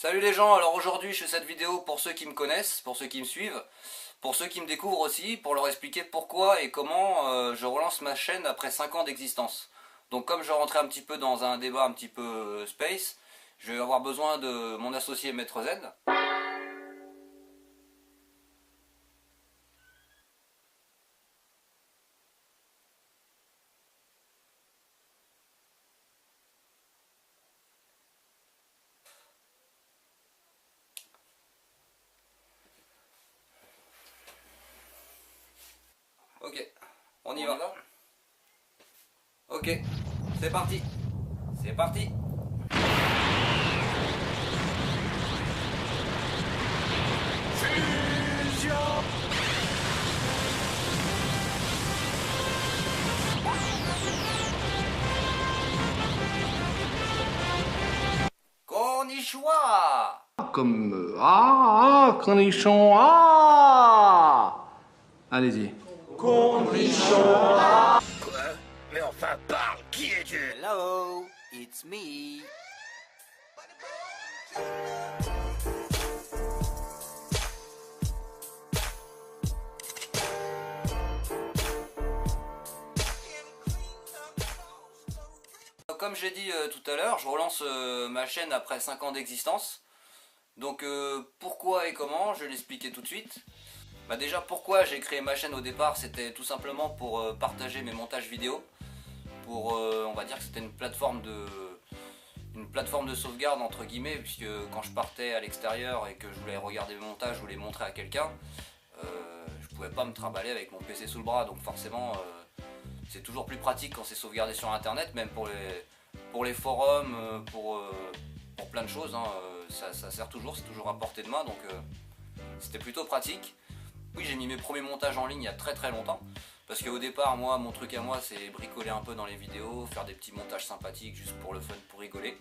Salut les gens, alors aujourd'hui je fais cette vidéo pour ceux qui me connaissent, pour ceux qui me suivent, pour ceux qui me découvrent aussi, pour leur expliquer pourquoi et comment je relance ma chaîne après 5 ans d'existence. Donc comme je rentrais un petit peu dans un débat un petit peu space, je vais avoir besoin de mon associé Maître Z. Ok, on y va. Ok, c'est parti. C'est parti. Konnichiwa. Comme cornichon, allez-y. Cornichon. Quoi? Mais enfin parle, qui es-tu? Hello, it's me. Comme j'ai dit tout à l'heure, je relance ma chaîne après 5 ans d'existence. Donc pourquoi et comment, je vais l'expliquer tout de suite. Bah déjà pourquoi j'ai créé ma chaîne au départ, c'était tout simplement pour partager mes montages vidéo. Pour, on va dire que c'était une plateforme de sauvegarde entre guillemets, puisque quand je partais à l'extérieur et que je voulais regarder mes montages ou les montrer à quelqu'un, je pouvais pas me trimballer avec mon PC sous le bras, donc forcément c'est toujours plus pratique quand c'est sauvegardé sur internet, même pour les forums, pour plein de choses, hein, ça sert toujours, c'est toujours à portée de main, donc c'était plutôt pratique. Oui, j'ai mis mes premiers montages en ligne il y a très très longtemps, parce qu'au départ, moi, mon truc à moi, c'est bricoler un peu dans les vidéos, faire des petits montages sympathiques juste pour le fun, pour rigoler,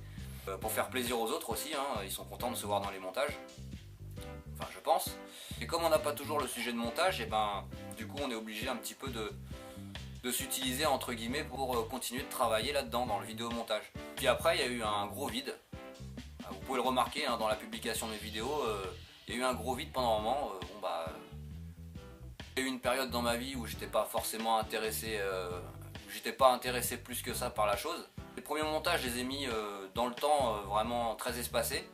pour faire plaisir aux autres aussi, hein, ils sont contents de se voir dans les montages. Enfin, je pense. Et comme on n'a pas toujours le sujet de montage, et ben, du coup, on est obligé un petit peu de s'utiliser entre guillemets pour continuer de travailler là-dedans, dans le vidéomontage. Puis après, il y a eu un gros vide. Vous pouvez le remarquer hein, dans la publication de mes vidéos, il y a eu un gros vide pendant un moment. Bon bah, il y a eu une période dans ma vie où j'étais pas forcément intéressé, plus que ça par la chose. Les premiers montages, je les ai mis dans le temps, vraiment très espacés.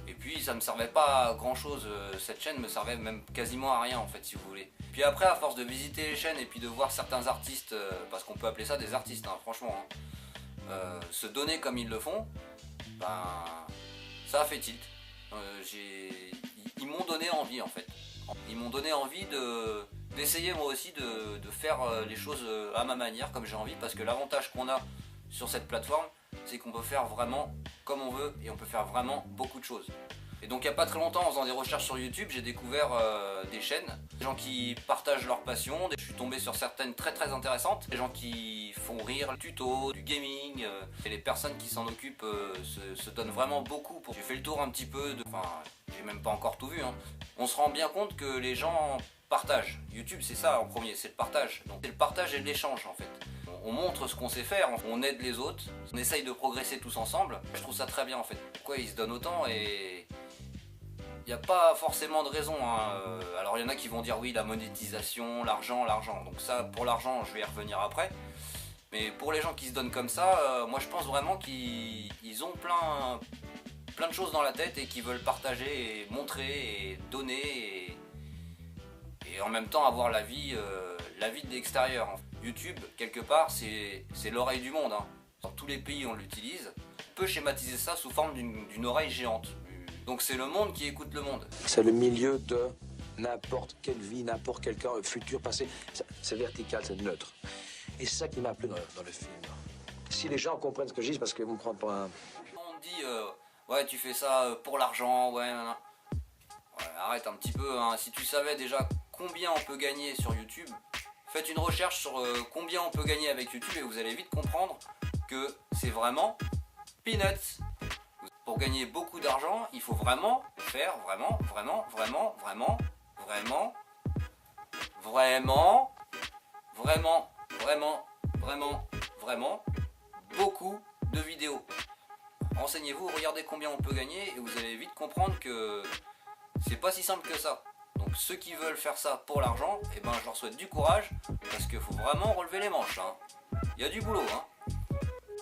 Et puis ça me servait pas à grand chose, cette chaîne me servait même quasiment à rien en fait si vous voulez. Puis après à force de visiter les chaînes et puis de voir certains artistes, parce qu'on peut appeler ça des artistes hein, franchement, hein, se donner comme ils le font, ben ça a fait tilt. Ils m'ont donné envie en fait. Ils m'ont donné envie d'essayer moi aussi de faire les choses à ma manière comme j'ai envie, parce que l'avantage qu'on a sur cette plateforme, c'est qu'on peut faire vraiment comme on veut et on peut faire vraiment beaucoup de choses. Et donc il n'y a pas très longtemps, en faisant des recherches sur YouTube, j'ai découvert des chaînes, des gens qui partagent leur passion, je suis tombé sur certaines très très intéressantes, des gens qui font rire, le tuto, du gaming, et les personnes qui s'en occupent se donnent vraiment beaucoup. J'ai fait le tour un petit peu, enfin j'ai même pas encore tout vu, hein. On se rend bien compte que les gens partagent. YouTube c'est ça en premier, c'est le partage. Donc c'est le partage et l'échange en fait. On montre ce qu'on sait faire, on aide les autres, on essaye de progresser tous ensemble. Je trouve ça très bien en fait. Pourquoi ils se donnent autant et il n'y a pas forcément de raison. Hein. Alors il y en a qui vont dire oui, la monétisation, l'argent. Donc ça, pour l'argent, je vais y revenir après. Mais pour les gens qui se donnent comme ça, moi je pense vraiment qu'ils ont plein de choses dans la tête et qui veulent partager et montrer et donner et en même temps avoir la vie de l'extérieur. YouTube, quelque part, c'est l'oreille du monde. Hein. Dans tous les pays, on l'utilise. On peut schématiser ça sous forme d'une oreille géante. Donc c'est le monde qui écoute le monde. C'est le milieu de n'importe quelle vie, n'importe quel cas, futur, passé. C'est vertical, c'est neutre. Et c'est ça qui m'a plu dans le film. Si les gens comprennent ce que je dis, c'est parce qu'ils vont me prendre pour un... On me dit, ouais, tu fais ça pour l'argent, ouais, nan, nan. Ouais, arrête un petit peu. Hein. Si tu savais déjà combien on peut gagner sur YouTube, faites une recherche sur combien on peut gagner avec YouTube et vous allez vite comprendre que c'est vraiment peanuts. Pour gagner beaucoup d'argent, il faut vraiment faire vraiment beaucoup de vidéos. renseignez-vous, regardez combien on peut gagner et vous allez vite comprendre que c'est pas si simple que ça. Donc ceux qui veulent faire ça pour l'argent, eh ben, je leur souhaite du courage parce qu'il faut vraiment relever les manches. Il y a du boulot.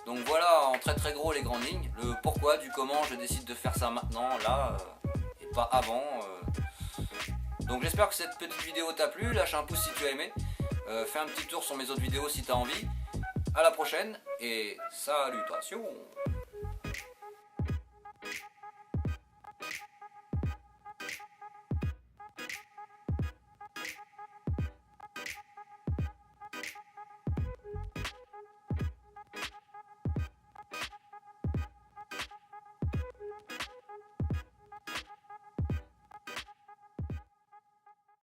Donc voilà en très très gros les grandes lignes, le pourquoi, du comment je décide de faire ça maintenant, là, et pas avant. Donc j'espère que cette petite vidéo t'a plu, lâche un pouce si tu as aimé, fais un petit tour sur mes autres vidéos si tu as envie. À la prochaine et salutations.